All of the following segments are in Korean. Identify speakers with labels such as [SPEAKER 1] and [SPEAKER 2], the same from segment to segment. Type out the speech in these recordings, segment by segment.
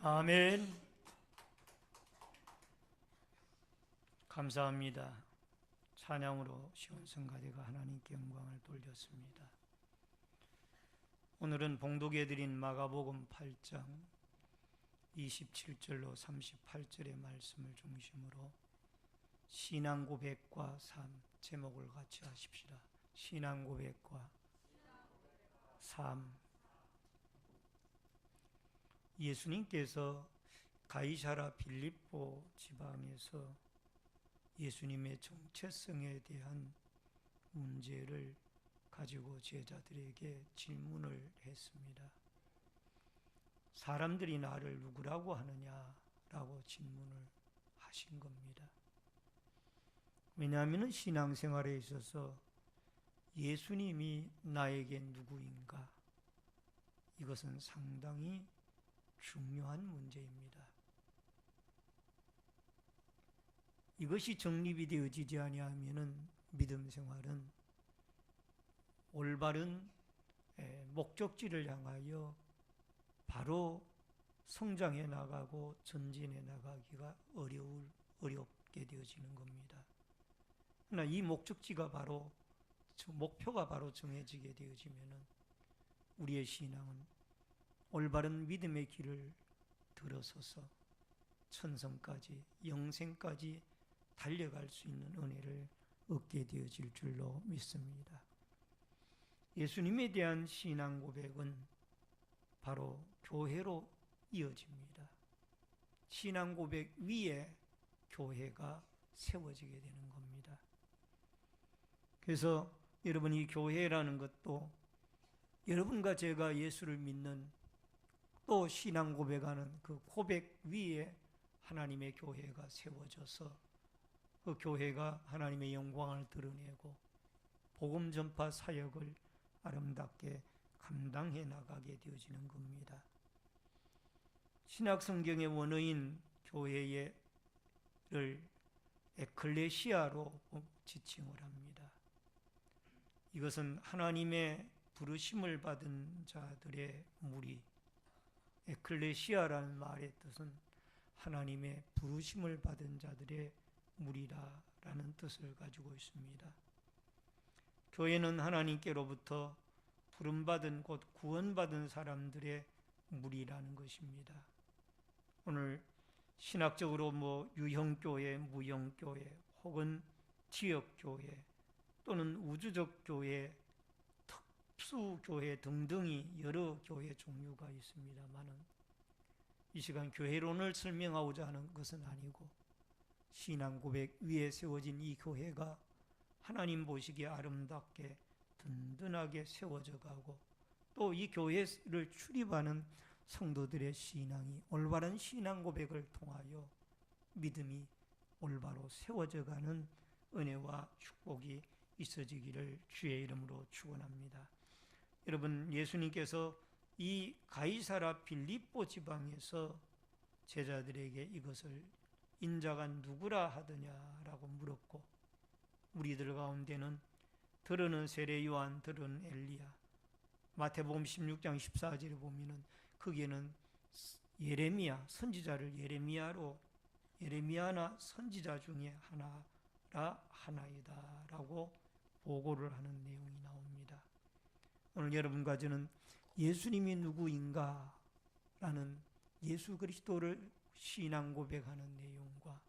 [SPEAKER 1] 아멘. 감사합니다. 찬양으로 시온성가대가 하나님께 영광을 돌렸습니다. 오늘은 봉독해 드린 마가복음 8장 27절로 38절의 말씀을 중심으로 신앙 고백과 삶, 제목을 같이 하십시다. 신앙 고백과 삶. 예수님께서 가이사라 빌립보 지방에서 예수님의 정체성에 대한 문제를 가지고 제자들에게 질문을 했습니다. 사람들이 나를 누구라고 하느냐라고 질문을 하신 겁니다. 왜냐하면 신앙생활에 있어서 예수님이 나에게 누구인가? 이것은 상당히 중요한 문제입니다. 이것이 정립이 되어지지 아니하면은 믿음 생활은 올바른 목적지를 향하여 바로 성장해 나가고 전진해 나가기가 어렵게 되어지는 겁니다. 그러나 이 목적지가 바로, 목표가 바로 정해지게 되어지면은 우리의 신앙은 올바른 믿음의 길을 들어서서 천성까지, 영생까지 달려갈 수 있는 은혜를 얻게 되어질 줄로 믿습니다. 예수님에 대한 신앙 고백은 바로 교회로 이어집니다. 신앙 고백 위에 교회가 세워지게 되는 겁니다. 그래서 여러분, 이 교회라는 것도 여러분과 제가 예수를 믿는, 또 신앙 고백하는 그 고백 위에 하나님의 교회가 세워져서 그 교회가 하나님의 영광을 드러내고 복음 전파 사역을 아름답게 감당해 나가게 되어지는 겁니다. 신약 성경의 원어인 교회를 에클레시아로 지칭을 합니다. 이것은 하나님의 부르심을 받은 자들의 무리, 에클레시아라는 말의 뜻은 하나님의 부르심을 받은 자들의 무리라라는 뜻을 가지고 있습니다. 교회는 하나님께로부터 부름받은, 곧 구원받은 사람들의 무리라는 것입니다. 오늘 신학적으로 유형교회, 무형교회, 혹은 지역교회, 또는 우주적 교회, 특수교회 등등이 여러 교회 종류가 있습니다만은 이 시간 교회론을 설명하고자 하는 것은 아니고 신앙 고백 위에 세워진 이 교회가 하나님 보시기에 아름답게 든든하게 세워져 가고, 또 이 교회를 출입하는 성도들의 신앙이 올바른 신앙 고백을 통하여 믿음이 올바로 세워져 가는 은혜와 축복이 있어지기를 주의 이름으로 축원합니다. 여러분, 예수님께서 이 가이사라 빌립보 지방에서 제자들에게 이것을 인자가 누구라 하더냐라고 물었고, 우리들 가운데는 들으는 세례 요한, 들으는 엘리야, 마태복음 16장 14절에 보면은 거기에는 예레미야, 선지자를 예레미야나 선지자 중에 하나이다 라고 보고를 하는 내용이 나옵니다. 오늘 여러분과 저는 예수님이 누구인가 라는 예수 그리스도를 신앙 고백하는 내용과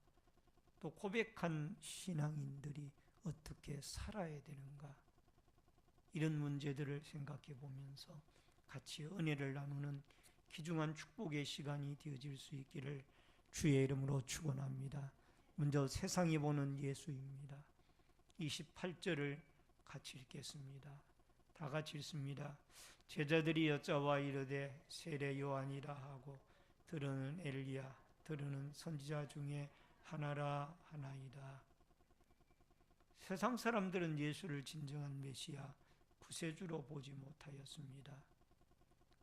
[SPEAKER 1] 또 고백한 신앙인들이 어떻게 살아야 되는가, 이런 문제들을 생각해 보면서 같이 은혜를 나누는 귀중한 축복의 시간이 되어질 수 있기를 주의 이름으로 축원합니다. 먼저 세상이 보는 예수입니다. 28절을 같이 읽겠습니다. 다 같이 읽습니다. 제자들이 여짜와 이르되 세례 요한이라 하고 들으는 엘리야, 들으는 선지자 중에 하나이다. 세상 사람들은 예수를 진정한 메시아 구세주로 보지 못하였습니다.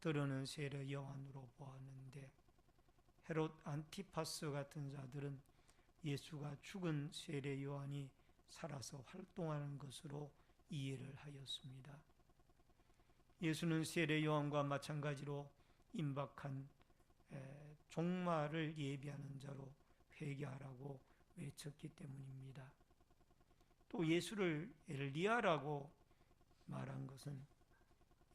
[SPEAKER 1] 들으는 세례 요한으로 보았는데 헤롯 안티파스 같은 자들은 예수가 죽은 세례 요한이 살아서 활동하는 것으로 이해를 하였습니다. 예수는 세례 요한과 마찬가지로 임박한 종말을 예비하는 자로 회개하라고 외쳤기 때문입니다. 또 예수를 엘리야라고 말한 것은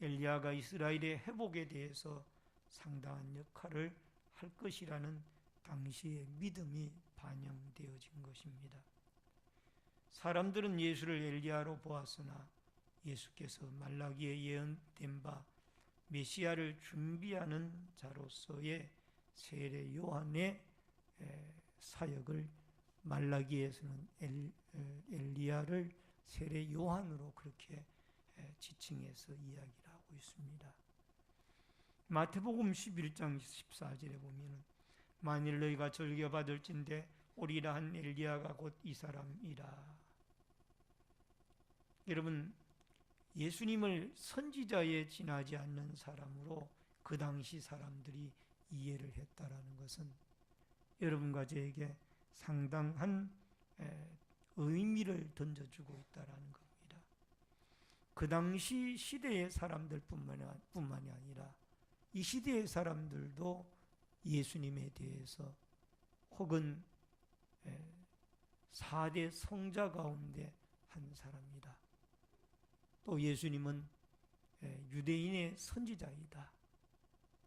[SPEAKER 1] 엘리야가 이스라엘의 회복에 대해서 상당한 역할을 할 것이라는 당시의 믿음이 반영되어진 것입니다. 사람들은 예수를 엘리야로 보았으나 예수께서 말라기에 예언된 바 메시아를 준비하는 자로서의 세례 요한의 사역을 말라기에서는 엘리야를 세례 요한으로 그렇게 지칭해서 이야기를 하고 있습니다. 마태복음 11장 14절에 보면 만일 너희가 즐겨받을진대 오리라 한 엘리야가 곧 이 사람이라. 여러분, 예수님을 선지자에 지나지 않는 사람으로 그 당시 사람들이 이해를 했다라는 것은 여러분과 저에게 상당한 의미를 던져주고 있다라는 겁니다. 그 당시 시대의 사람들뿐만이 아니라 이 시대의 사람들도 예수님에 대해서 혹은 4대 성자 가운데 한 사람이다. 또 예수님은 유대인의 선지자이다.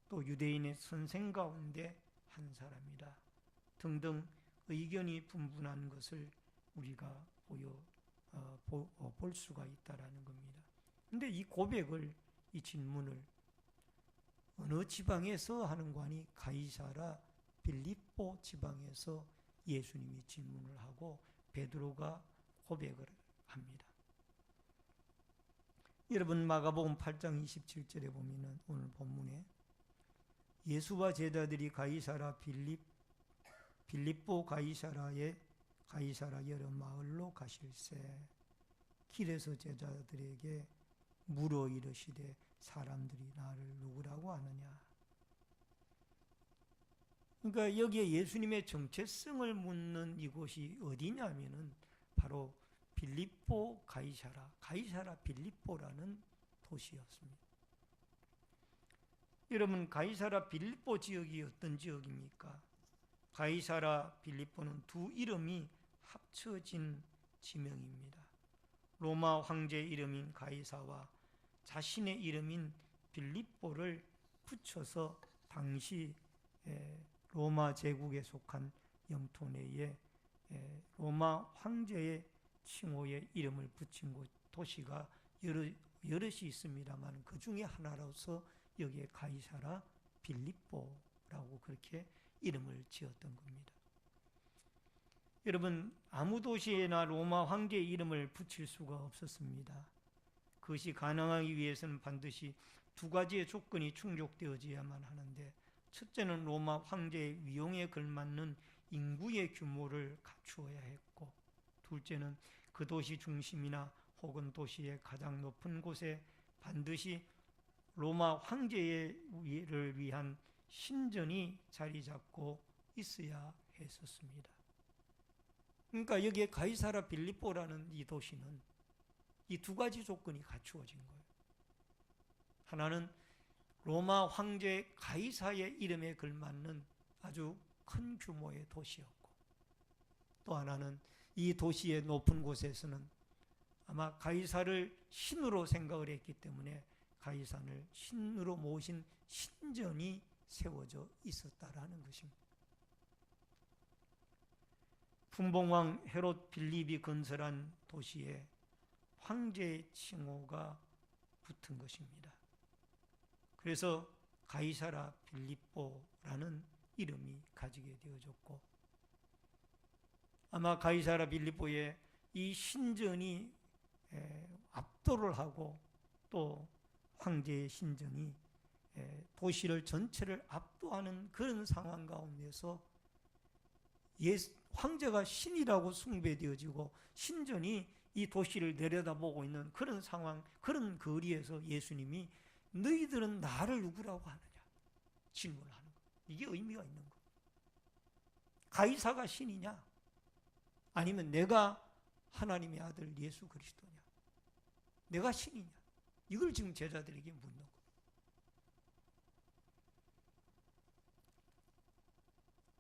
[SPEAKER 1] 또 유대인의 선생 가운데 한 사람이다. 등등 의견이 분분한 것을 우리가 볼 수가 있다라는 겁니다. 그런데 이 고백을, 이 질문을 어느 지방에서 하는 관이 가이사라 빌립보 지방에서 예수님이 질문을 하고 베드로가 고백을 합니다. 여러분 마가복음 8장 27절에 보면은 오늘 본문에 예수와 제자들이 가이사라 빌립보 가이사라 여러 마을로 가실새 길에서 제자들에게 물어 이르시되 사람들이 나를 누구라고 하느냐. 그러니까 여기에 예수님의 정체성을 묻는 이곳이 어디냐면은 바로 빌립보 가이사라 빌립보라는 도시였습니다. 여러분 가이사라 빌립보 지역이 어떤 지역입니까? 가이사라 빌립보는 두 이름이 합쳐진 지명입니다. 로마 황제 이름인 가이사와 자신의 이름인 빌립보를 붙여서 당시 로마 제국에 속한 영토 내에 로마 황제의 칭호의 이름을 붙인 도시가 여럿이 있습니다만 그 중에 하나로서 여기에 가이사라 빌립보라고 그렇게 이름을 지었던 겁니다. 여러분 아무 도시에나 로마 황제의 이름을 붙일 수가 없었습니다. 그것이 가능하기 위해서는 반드시 두 가지의 조건이 충족되어져야만 하는데 첫째는 로마 황제의 위용에 걸맞는 인구의 규모를 갖추어야 했고 둘째는 그 도시 중심이나 혹은 도시의 가장 높은 곳에 반드시 로마 황제를 위한 신전이 자리 잡고 있어야 했었습니다. 그러니까 여기에 가이사라 빌립보라는 이 도시는 이 두 가지 조건이 갖추어진 거예요. 하나는 로마 황제 가이사의 이름에 걸맞는 아주 큰 규모의 도시였고 또 하나는 이 도시의 높은 곳에서는 아마 가이사를 신으로 생각을 했기 때문에 가이사를 신으로 모신 신전이 세워져 있었다라는 것입니다. 분봉왕 헤롯 빌립이 건설한 도시에 황제의 칭호가 붙은 것입니다. 그래서 가이사라 빌립보라는 이름이 가지게 되어졌고 아마 가이사라 빌립보에 이 신전이 압도를 하고 또 황제의 신전이 도시를 전체를 압도하는 그런 상황 가운데서 황제가 신이라고 숭배되어지고 신전이 이 도시를 내려다보고 있는 그런 상황, 그런 거리에서 예수님이 너희들은 나를 누구라고 하느냐 질문을 하는 거예요. 이게 의미가 있는 거예요. 가이사가 신이냐 아니면 내가 하나님의 아들 예수 그리스도냐 내가 신이냐 이걸 지금 제자들에게 묻는 거예요.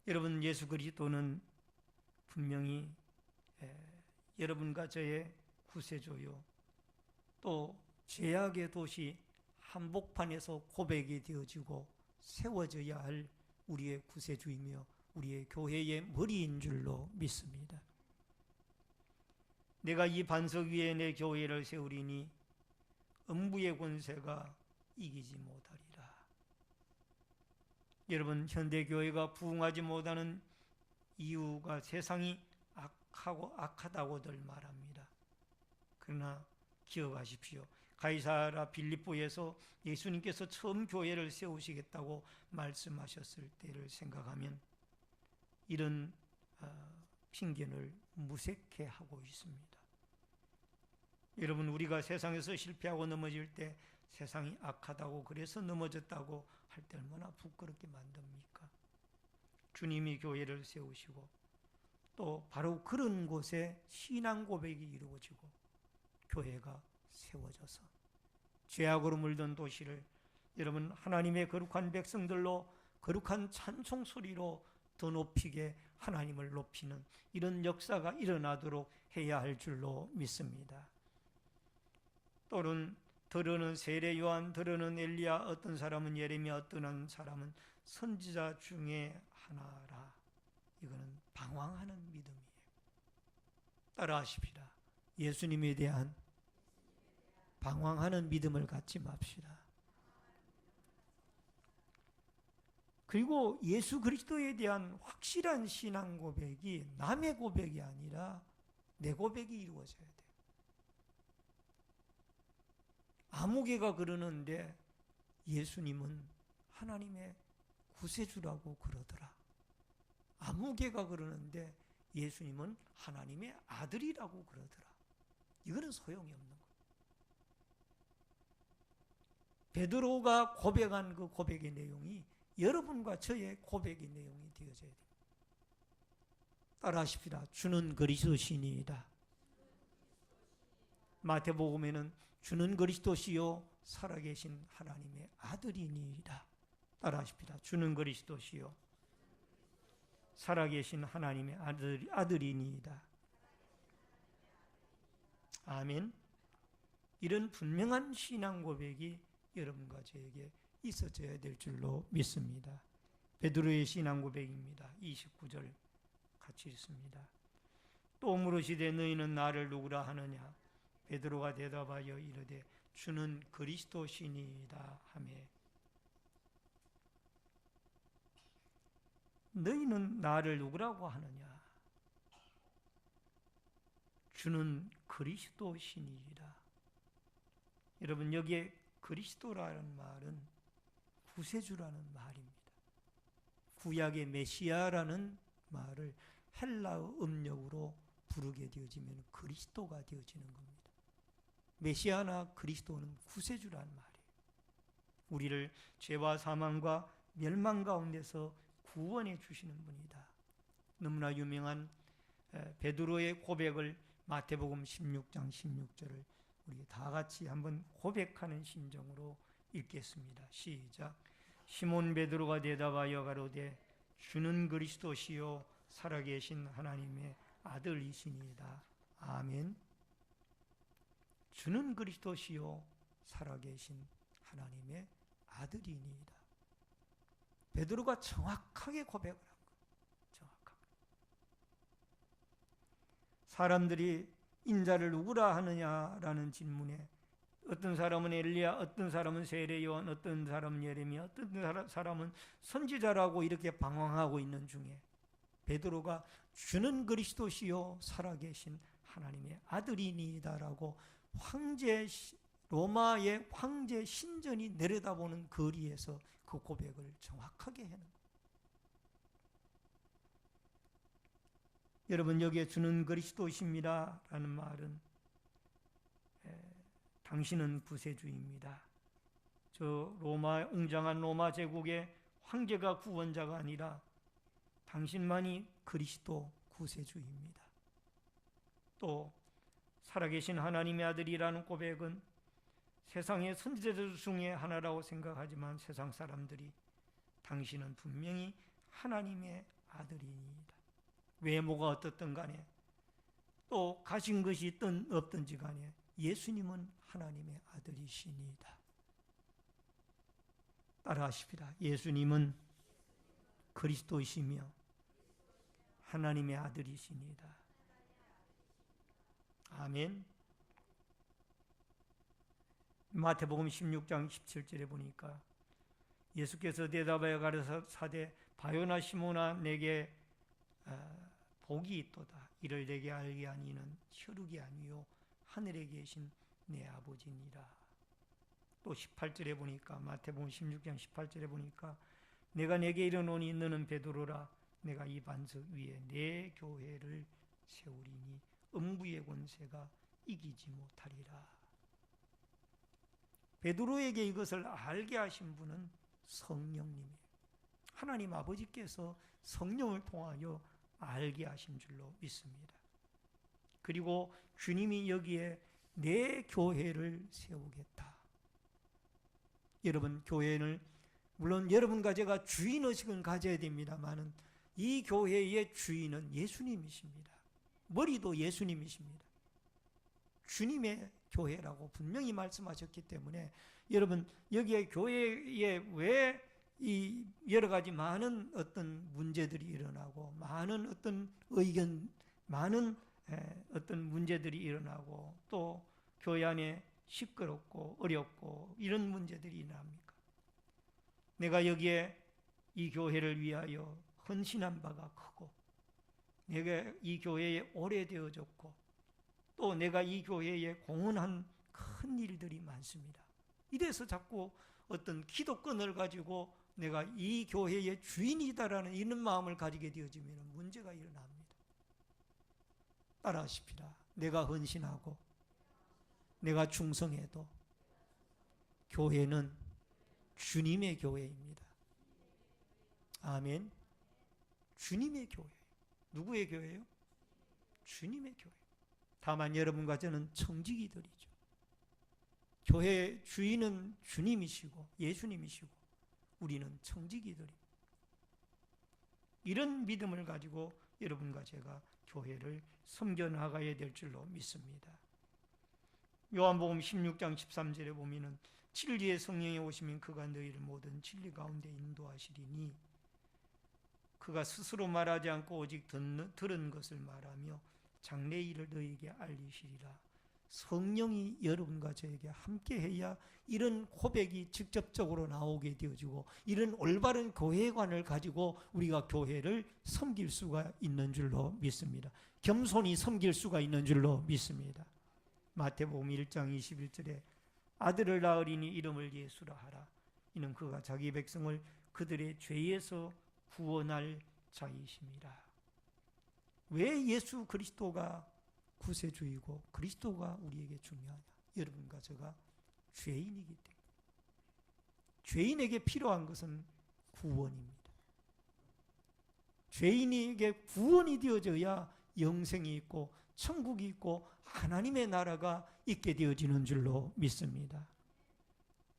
[SPEAKER 1] 여러분, 예수 그리스도는 분명히 여러분과 저의 구세주요, 또 죄악의 도시 한복판에서 고백이 되어지고 세워져야 할 우리의 구세주이며 우리의 교회의 머리인 줄로 믿습니다. 내가 이 반석 위에 내 교회를 세우리니 음부의 권세가 이기지 못하리라. 여러분, 현대교회가 부흥하지 못하는 이유가 세상이 악하다고들 말합니다. 그러나 기억하십시오. 가이사라 빌립보에서 예수님께서 처음 교회를 세우시겠다고 말씀하셨을 때를 생각하면 이런 핑계를 무색해 하고 있습니다. 여러분, 우리가 세상에서 실패하고 넘어질 때 세상이 악하다고 그래서 넘어졌다고 할 때 얼마나 부끄럽게 만듭니까? 주님이 교회를 세우시고 또 바로 그런 곳에 신앙 고백이 이루어지고 교회가 세워져서 죄악으로 물든 도시를 여러분 하나님의 거룩한 백성들로 거룩한 찬송 소리로 더 높이게 하나님을 높이는 이런 역사가 일어나도록 해야 할 줄로 믿습니다. 또는 더러는 세례 요한, 더러는 엘리야, 어떤 사람은 예레미야, 어떤 사람은 선지자 중에 하나라. 이거는 방황하는 믿음이에요. 따라하십시다. 예수님에 대한 방황하는 믿음을 갖지 맙시다. 그리고 예수 그리스도에 대한 확실한 신앙 고백이 남의 고백이 아니라 내 고백이 이루어져야 돼요. 아무개가 그러는데 예수님은 하나님의 구세주라고 그러더라. 아무개가 그러는데 예수님은 하나님의 아들이라고 그러더라. 이거는 소용이 없는 거예요. 베드로가 고백한 그 고백의 내용이 여러분과 저의 고백의 내용이 되어져야 됩니다. 따라하십시다. 주는 그리스도시니이다. 마태복음에는 주는 그리스도시요 살아계신 하나님의 아들이니이다. 따라하십시다. 주는 그리스도시요 살아계신 하나님의 아들이니이다. 아멘. 이런 분명한 신앙 고백이 여러분과 저에게 있어져야 될 줄로 믿습니다. 베드로의 신앙 고백입니다. 29절 같이 읽습니다. 또 물으시되 너희는 나를 누구라 하느냐? 베드로가 대답하여 이르되 주는 그리스도시니이다 하매 너희는 나를 누구라고 하느냐? 주는 그리스도시니이다. 여러분, 여기에 그리스도라는 말은 구세주라는 말입니다. 구약의 메시아라는 말을 헬라어 음력으로 부르게 되어지면 그리스도가 되어지는 겁니다. 메시아나 그리스도는 구세주라는 말이에요. 우리를 죄와 사망과 멸망 가운데서 구원해 주시는 분이다. 너무나 유명한 베드로의 고백을 마태복음 16장 16절을 우리 다 같이 한번 고백하는 심정으로 읽겠습니다. 시작. 시몬 베드로가 대답하여 가로되 주는 그리스도시요 살아계신 하나님의 아들이시니이다. 아멘. 주는 그리스도시요 살아계신 하나님의 아들이니이다. 베드로가 정확하게 고백을 한 거예요. 정확하게. 사람들이 인자를 누구라 하느냐라는 질문에 어떤 사람은 엘리야, 어떤 사람은 세례 요한, 어떤 사람은 예레미야, 어떤 사람은 선지자라고 이렇게 방황하고 있는 중에 베드로가 주는 그리스도시요 살아계신 하나님의 아들이니이다라고 로마의 황제 신전이 내려다보는 거리에서 그 고백을 정확하게 해놓은 거예요. 여러분, 여기에 주는 그리스도십니다 라는 말은 당신은 구세주입니다. 저 웅장한 로마 제국의 황제가 구원자가 아니라 당신만이 그리스도 구세주입니다. 또 살아계신 하나님의 아들이라는 고백은 세상의 선지자들 중에 하나라고 생각하지만 세상 사람들이 당신은 분명히 하나님의 아들이니이다. 외모가 어떻든 간에 또 가진 것이 있든 없든지 간에 예수님은 하나님의 아들이시니이다. 따라하십시다. 예수님은 그리스도이시며 하나님의 아들이시니이다. 아멘. 마태복음 16장 17절에 보니까 예수께서 대답하여 가라사대 바요나 시몬아 내게 복이 있도다. 이를 내게 알게 하니는 혈육이 아니요 하늘에 계신 내 아버지니라. 또 18절에 보니까 마태복음 16장 18절에 보니까 내가 내게 이르노니 너는 베드로라. 내가 이 반석 위에 내 교회를 세우리니 음부의 권세가 이기지 못하리라. 베드로에게 이것을 알게 하신 분은 성령님이에요. 하나님 아버지께서 성령을 통하여 알게 하신 줄로 믿습니다. 그리고 주님이 여기에 내 교회를 세우겠다. 여러분, 교회는 물론 여러분과 제가 주인의식은 가져야 됩니다만은 이 교회의 주인은 예수님이십니다. 머리도 예수님이십니다. 주님의 교회라고 분명히 말씀하셨기 때문에 여러분, 여기에 교회에 왜 이 여러 가지 많은 어떤 문제들이 일어나고 많은 어떤 의견, 많은 어떤 문제들이 일어나고 또 교회 안에 시끄럽고 어렵고 이런 문제들이 일어납니까? 내가 여기에 이 교회를 위하여 헌신한 바가 크고 내가 이 교회에 오래되어졌고 또 내가 이 교회에 공헌한 큰 일들이 많습니다. 이래서 자꾸 어떤 기독권을 가지고 내가 이 교회의 주인이다라는 이런 마음을 가지게 되어지면 문제가 일어납니다. 따라하십시다. 내가 헌신하고 내가 충성해도 교회는 주님의 교회입니다. 아멘. 주님의 교회. 누구의 교회요? 주님의 교회. 다만 여러분과 저는 청지기들이죠. 교회 주인은 주님이시고 예수님이시고 우리는 청지기들입니다. 이런 믿음을 가지고 여러분과 제가 교회를 섬겨나가야 될 줄로 믿습니다. 요한복음 16장 13절에 보면은 진리의 성령이 오시면 그가 너희를 모든 진리 가운데 인도하시리니 그가 스스로 말하지 않고 오직 들은 것을 말하며 장래 일을 너희에게 알리시리라. 성령이 여러분과 저에게 함께해야 이런 고백이 직접적으로 나오게 되어지고 이런 올바른 교회관을 가지고 우리가 교회를 섬길 수가 있는 줄로 믿습니다. 겸손히 섬길 수가 있는 줄로 믿습니다. 마태복음 1장 21절에 아들을 낳으리니 이름을 예수라 하라. 이는 그가 자기 백성을 그들의 죄에서 구원할 자이심이라. 왜 예수 그리스도가 구세주이고 그리스도가 우리에게 중요하냐? 여러분과 제가 죄인이기 때문에. 죄인에게 필요한 것은 구원입니다. 죄인에게 구원이 되어져야 영생이 있고 천국이 있고 하나님의 나라가 있게 되어지는 줄로 믿습니다.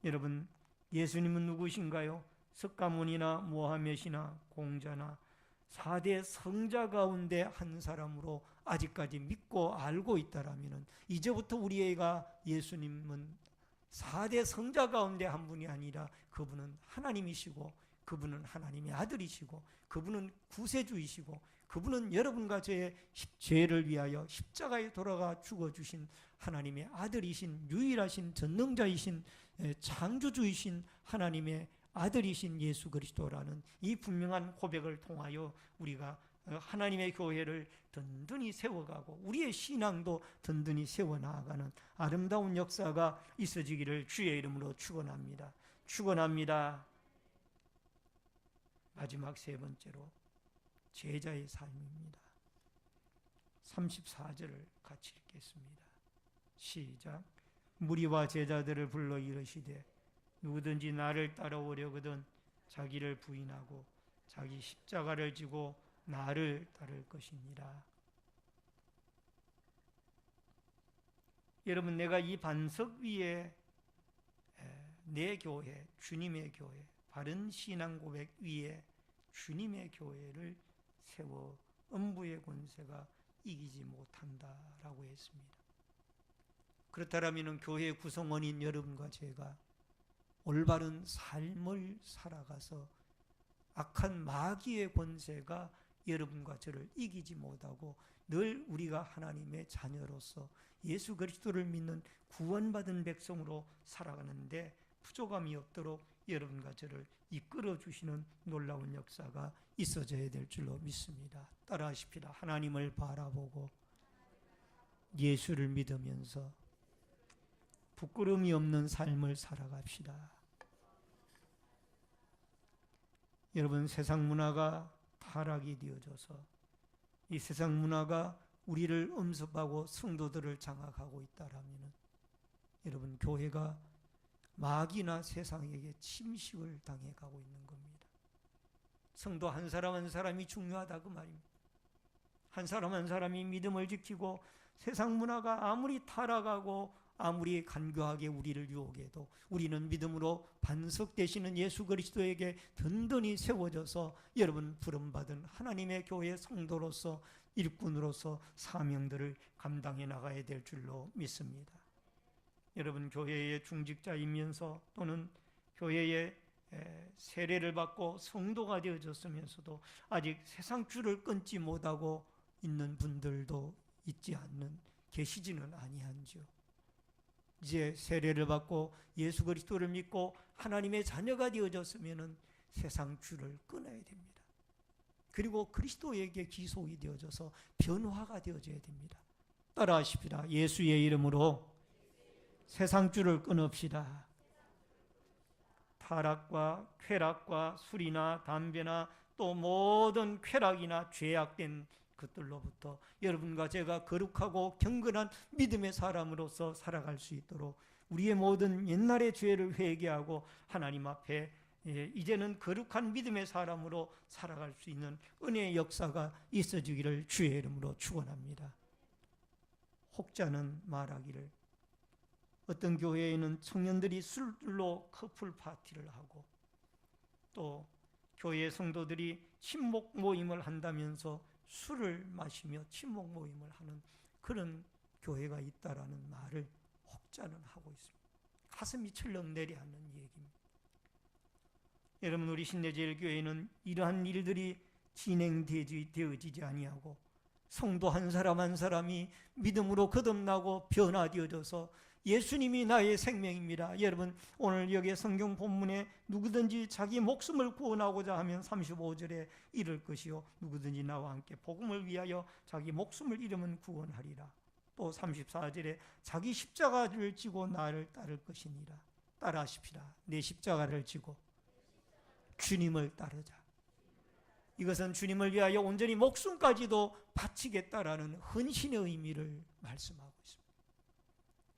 [SPEAKER 1] 여러분, 예수님은 누구신가요? 석가모니나 모하мет이나 공자나 4대 성자 가운데 한 사람으로 아직까지 믿고 알고 있다라면 이제부터 우리가 예수님은 4대 성자 가운데 한 분이 아니라 그분은 하나님이시고 그분은 하나님의 아들이시고 그분은 구세주이시고 그분은 여러분과 저의 죄를 위하여 십자가에 돌아가 죽어주신 하나님의 아들이신 유일하신 전능자이신 창조주이신 하나님의 아들이신 예수 그리스도라는 이 분명한 고백을 통하여 우리가 하나님의 교회를 든든히 세워가고 우리의 신앙도 든든히 세워나가는 아름다운 역사가 있어지기를 주의 이름으로 축원합니다. 축원합니다. 마지막 세 번째로 제자의 삶입니다. 34절을 같이 읽겠습니다. 시작. 무리와 제자들을 불러 이르시되 누구든지 나를 따라오려거든 자기를 부인하고 자기 십자가를 지고 나를 따를 것이니라. 여러분, 내가 이 반석 위에 내 교회, 주님의 교회, 바른 신앙 고백 위에 주님의 교회를 세워 음부의 권세가 이기지 못한다라고 했습니다. 그렇다면 교회 구성원인 여러분과 제가 올바른 삶을 살아가서 악한 마귀의 권세가 여러분과 저를 이기지 못하고 늘 우리가 하나님의 자녀로서 예수 그리스도를 믿는 구원받은 백성으로 살아가는데 부족함이 없도록 여러분과 저를 이끌어 주시는 놀라운 역사가 있어져야 될 줄로 믿습니다. 따라하십시다. 하나님을 바라보고 예수를 믿으면서 부끄러움이 없는 삶을 살아갑시다. 여러분, 세상 문화가 타락이 되어져서 이 세상 문화가 우리를 엄습하고 성도들을 장악하고 있다라면 여러분, 교회가 마귀나 세상에게 침식을 당해가고 있는 겁니다. 성도 한 사람 한 사람이 중요하다 그 말입니다. 한 사람 한 사람이 믿음을 지키고 세상 문화가 아무리 타락하고 아무리 간교하게 우리를 유혹해도 우리는 믿음으로 반석되시는 예수 그리스도에게 든든히 세워져서 여러분 부름받은 하나님의 교회 성도로서 일꾼으로서 사명들을 감당해 나가야 될 줄로 믿습니다. 여러분, 교회의 중직자이면서 또는 교회의 세례를 받고 성도가 되어졌으면서도 아직 세상 줄을 끊지 못하고 있는 분들도 계시지는 아니한지요. 이제 세례를 받고 예수 그리스도를 믿고 하나님의 자녀가 되어졌으면 세상 줄을 끊어야 됩니다. 그리고 그리스도에게 기속이 되어져서 변화가 되어져야 됩니다. 따라하십시다. 예수의 이름으로 세상 줄을 끊읍시다. 타락과 쾌락과 술이나 담배나 또 모든 쾌락이나 죄악된 것들로부터 여러분과 제가 거룩하고 경건한 믿음의 사람으로서 살아갈 수 있도록 우리의 모든 옛날의 죄를 회개하고 하나님 앞에 이제는 거룩한 믿음의 사람으로 살아갈 수 있는 은혜의 역사가 있어지기를 주의 이름으로 축원합니다. 혹자는 말하기를 어떤 교회에는 청년들이 술로 커플 파티를 하고 또 교회 성도들이 친목 모임을 한다면서 술을 마시며 친목 모임을 하는 그런 교회가 있다라는 말을 혹자는 하고 있습니다. 가슴이 철렁 내려앉는 얘기입니다. 여러분, 우리 신내제일교회는 이러한 일들이 진행되어지지 아니하고 성도 한 사람 한 사람이 믿음으로 거듭나고 변화되어져서 예수님이 나의 생명입니다. 여러분, 오늘 여기 성경 본문에 누구든지 자기 목숨을 구원하고자 하면 35절에 이를 것이요 누구든지 나와 함께 복음을 위하여 자기 목숨을 잃으면 구원하리라. 또 34절에 자기 십자가를 지고 나를 따를 것이니라. 따라하십시다. 내 십자가를 지고 주님을 따르자. 이것은 주님을 위하여 온전히 목숨까지도 바치겠다라는 헌신의 의미를 말씀하고 있습니다.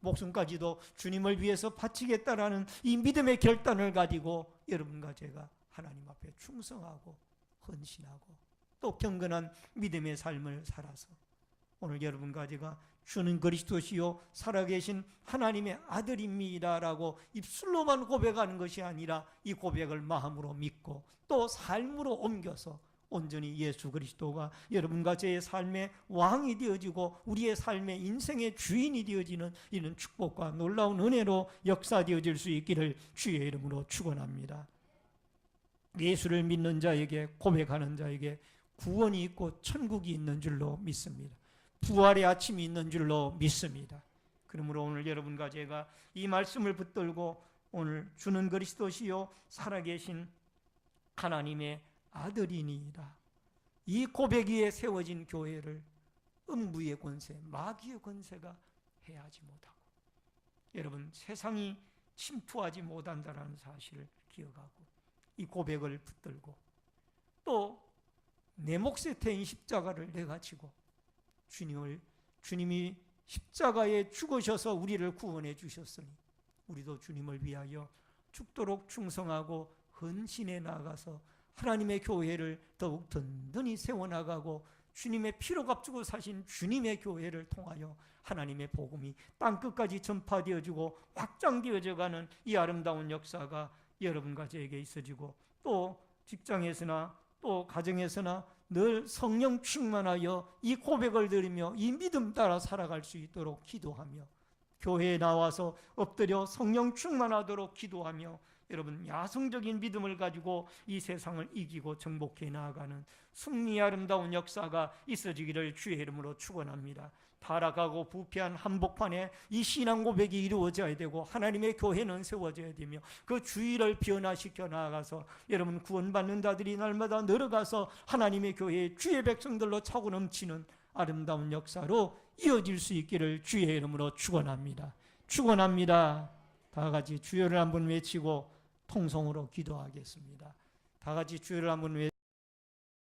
[SPEAKER 1] 목숨까지도 주님을 위해서 바치겠다라는 이 믿음의 결단을 가지고 여러분과 제가 하나님 앞에 충성하고 헌신하고 또 경건한 믿음의 삶을 살아서 오늘 여러분과 제가 주는 그리스도시요 살아계신 하나님의 아들입니다라고 입술로만 고백하는 것이 아니라 이 고백을 마음으로 믿고 또 삶으로 옮겨서 온전히 예수 그리스도가 여러분과 제 삶의 왕이 되어지고 우리의 삶의 인생의 주인이 되어지는 이런 축복과 놀라운 은혜로 역사되어질 수 있기를 주의 이름으로 축원합니다. 예수를 믿는 자에게 고백하는 자에게 구원이 있고 천국이 있는 줄로 믿습니다. 부활의 아침이 있는 줄로 믿습니다. 그러므로 오늘 여러분과 제가 이 말씀을 붙들고 오늘 주는 그리스도시요 살아계신 하나님의 아들이니이다. 이 고백 위에 세워진 교회를 음부의 권세, 마귀의 권세가 해하지 못하고 여러분 세상이 침투하지 못한다는 사실을 기억하고 이 고백을 붙들고 또 내 몫에 태인 십자가를 내가 지고 주님이 십자가에 죽으셔서 우리를 구원해 주셨으니 우리도 주님을 위하여 죽도록 충성하고 헌신해 나가서 하나님의 교회를 더욱 든든히 세워나가고 주님의 피로 값주고 사신 주님의 교회를 통하여 하나님의 복음이 땅끝까지 전파되어지고 확장되어져가는 이 아름다운 역사가 여러분과 저에게 있어지고 또 직장에서나 또 가정에서나 늘 성령 충만하여 이 고백을 드리며 이 믿음 따라 살아갈 수 있도록 기도하며, 교회에 나와서 엎드려 성령 충만하도록 기도하며 여러분 야성적인 믿음을 가지고 이 세상을 이기고 정복해 나아가는 승리의 아름다운 역사가 있어지기를 주의 이름으로 축원합니다. 타락하고 부패한 한복판에 이 신앙 고백이 이루어져야 되고 하나님의 교회는 세워져야 되며 그 주의를 변화시켜 나아가서 여러분 구원받는 자들이 날마다 늘어가서 하나님의 교회의 주의 백성들로 차고 넘치는 아름다운 역사로 이어질 수 있기를 주의 이름으로 축원합니다. 축원합니다. 다 같이 주여를 한번 외치고 통성으로 기도하겠습니다. 다 같이 주여를 한번 외치고